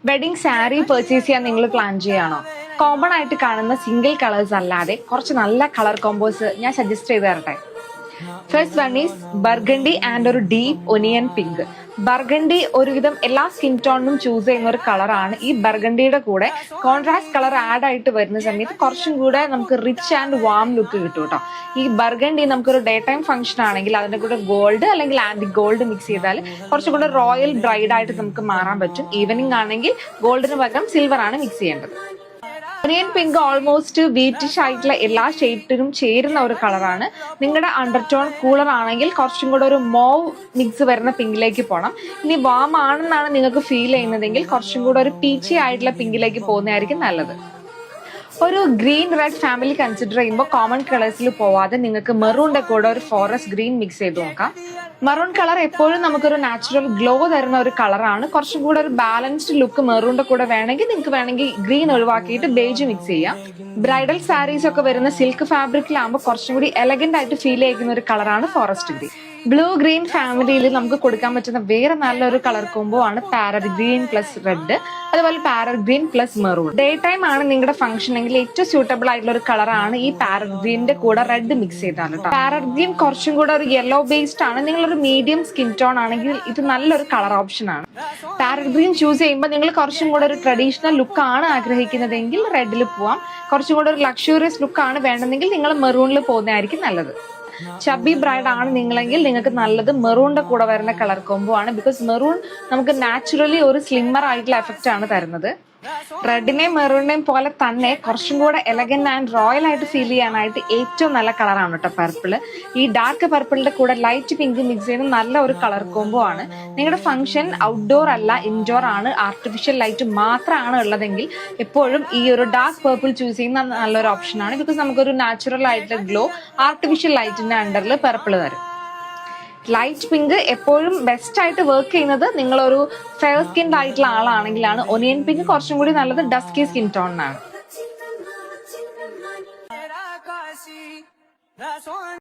Wedding sari purchase ചെയ്യാൻ നിങ്ങൾ plan ചെയ്യാണോ? Common ആയിട്ട് കാണുന്ന സിംഗിൾ കളേഴ്സ് അല്ലാതെ കുറച്ച് നല്ല കളർ കോമ്പോസ് ഞാൻ സജസ്റ്റ് ചെയ്ത് തരട്ടെ. First one is burgundy and ഒരു ഡീപ്പ് ഒനിയൻ പിങ്ക്. ബർഗണ്ടി ഒരുവിധം എല്ലാ സ്കിൻ ടോണിനും ചൂസ് ചെയ്യുന്ന ഒരു കളറാണ്. ഈ ബർഗണ്ടിയുടെ കൂടെ കോൺട്രാസ്റ്റ് കളർ ആഡ് ആയിട്ട് വരുന്ന സമയത്ത് കുറച്ചും കൂടെ നമുക്ക് റിച്ച് ആൻഡ് വാം ലുക്ക് കിട്ടും കേട്ടോ. ഈ ബർഗണ്ടി നമുക്കൊരു ഡേ ടൈം ഫംഗ്ഷൻ ആണെങ്കിൽ അതിന്റെ കൂടെ ഗോൾഡ് അല്ലെങ്കിൽ ആന്റി ഗോൾഡ് മിക്സ് ചെയ്താൽ കുറച്ചും കൂടെ റോയൽ ബ്രൈഡ് ആയിട്ട് നമുക്ക് മാറാൻ പറ്റും. ഈവനിങ് ആണെങ്കിൽ ഗോൾഡിന് പകരം സിൽവർ ആണ് മിക്സ് ചെയ്യേണ്ടത്. ഒനിയൻ പിങ്ക് ഓൾമോസ്റ്റ് വീറ്റിഷ് ആയിട്ടുള്ള എല്ലാ ഷെയ്ഡിനും ചേരുന്ന ഒരു കളറാണ്. നിങ്ങളുടെ അണ്ടർടോൺ കൂളർ ആണെങ്കിൽ കുറച്ചും കൂടെ ഒരു മോവ് മിക്സ് വരുന്ന പിങ്കിലേക്ക് പോകണം. ഇനി വാം ആണെന്നാണ് നിങ്ങൾക്ക് ഫീൽ ചെയ്യുന്നതെങ്കിൽ കുറച്ചും കൂടെ ഒരു പീച്ചി ആയിട്ടുള്ള പിങ്കിലേക്ക് പോകുന്നതായിരിക്കും നല്ലത്. ഒരു ഗ്രീൻ റെഡ് ഫാമിലി കൺസിഡർ ചെയ്യുമ്പോൾ കോമൺ കളേഴ്സിൽ പോവാതെ നിങ്ങൾക്ക് മെറൂണിന്റെ കൂടെ ഒരു ഫോറസ്റ്റ് ഗ്രീൻ മിക്സ് ചെയ്ത് നോക്കാം. മെറൂൺ കളർ എപ്പോഴും നമുക്കൊരു നാച്ചുറൽ ഗ്ലോ തരുന്ന ഒരു കളറാണ്. കുറച്ചും കൂടെ ഒരു ബാലൻസ്ഡ് ലുക്ക് മെറൂണിന്റെ കൂടെ വേണമെങ്കിൽ ഗ്രീൻ ഒഴിവാക്കിയിട്ട് ബേജ് മിക്സ് ചെയ്യാം. ബ്രൈഡൽ സാരീസ് ഒക്കെ വരുന്ന സിൽക്ക് ഫാബ്രിക്കിലാകുമ്പോൾ കുറച്ചും കൂടി എലഗന്റ് ആയിട്ട് ഫീൽ ചെയ്യുന്ന ഒരു കളറാണ് ഫോറസ്റ്റ് ഗ്രീൻ. ബ്ലൂ ഗ്രീൻ ഫാമിലിയിൽ നമുക്ക് കൊടുക്കാൻ പറ്റുന്ന വേറെ നല്ലൊരു കളർ കോംബോ ആണ് പാരറ്റ് ഗ്രീൻ പ്ലസ് റെഡ്, അതുപോലെ parrot green plus maroon. Day time ആണ് നിങ്ങളുടെ ഫംഗ്ഷൻ എങ്കിൽ ഏറ്റവും സ്യൂട്ടബിൾ ആയിട്ടുള്ള ഒരു കളറാണ് ഈ പാരറ്റ് ഗ്രീനിന്റെ കൂടെ റെഡ് മിക്സ് ചെയ്താൽ കേട്ടോ. പാരറ്റ് ഗ്രീൻ കുറച്ചും കൂടെ ഒരു യെല്ലോ ബേസ്ഡ് ആണ്. നിങ്ങളൊരു മീഡിയം സ്കിൻ ടോൺ ആണെങ്കിൽ ഇത് നല്ലൊരു കളർ ഓപ്ഷൻ ആണ്. പാരറ്റ് ഗ്രീൻ ചൂസ് ചെയ്യുമ്പോൾ നിങ്ങൾ കുറച്ചും കൂടെ ഒരു ട്രഡീഷണൽ ലുക്ക് ആണ് ആഗ്രഹിക്കുന്നതെങ്കിൽ റെഡിൽ പോവാം. കുറച്ചും കൂടെ ഒരു ലക്ഷൂറിയസ് ലുക്ക് ആണ് വേണ്ടതെങ്കിൽ നിങ്ങൾ മെറൂണിൽ പോകുന്നതായിരിക്കും നല്ലത്. ചബി ബ്രൈഡ് ആണ് നിങ്ങളെങ്കിൽ നിങ്ങൾക്ക് നല്ലത് മെറൂണിന്റെ കൂടെ വരുന്ന കളർ കോംബോ ആണ്. ബിക്കോസ് മെറൂൺ നമുക്ക് നാച്ചുറലി ഒരു സ്ലിമ്മർ ആയിട്ടുള്ള എഫക്റ്റ് ആണ് തരുന്നത്. റെഡിനെയും മെറൂണിനെയും പോലെ തന്നെ കുറച്ചും കൂടെ എലഗന്റ് ആൻഡ് റോയൽ ആയിട്ട് ഫീൽ ചെയ്യാനായിട്ട് ഏറ്റവും നല്ല കളറാണ് കേട്ടോ പർപ്പിള്. ഈ ഡാർക്ക് പർപ്പിളിന്റെ കൂടെ ലൈറ്റ് പിങ്ക് മിക്സ് ചെയ്യുന്ന നല്ല ഒരു കളർ കോംബോ ആണ്. നിങ്ങളുടെ ഫംഗ്ഷൻ ഔട്ട്ഡോർ അല്ല ഇൻഡോർ ആണ്, ആർട്ടിഫിഷ്യൽ ലൈറ്റ് മാത്രമാണ് ഉള്ളതെങ്കിൽ എപ്പോഴും ഈ ഒരു ഡാർക്ക് പർപ്പിൾ ചൂസ് ചെയ്യുന്ന നല്ലൊരു ഓപ്ഷൻ ആണ്. ബിക്കോസ് നമുക്കൊരു നാച്ചുറൽ ആയിട്ടുള്ള ഗ്ലോ ആർട്ടിഫിഷ്യൽ ലൈറ്റിന്റെ അണ്ടറിൽ പർപ്പിള് തരും. ലൈറ്റ് പിങ്ക് എപ്പോഴും ബെസ്റ്റ് ആയിട്ട് വർക്ക് ചെയ്യുന്നത് നിങ്ങളൊരു ഫെയർ സ്കിൻഡ് ആയിട്ടുള്ള ആളാണെങ്കിലാണ്. ഒനിയൻ പിങ്ക് കുറച്ചും കൂടി നല്ലത് ഡസ്കി സ്കിൻ ടോണിനാണ്.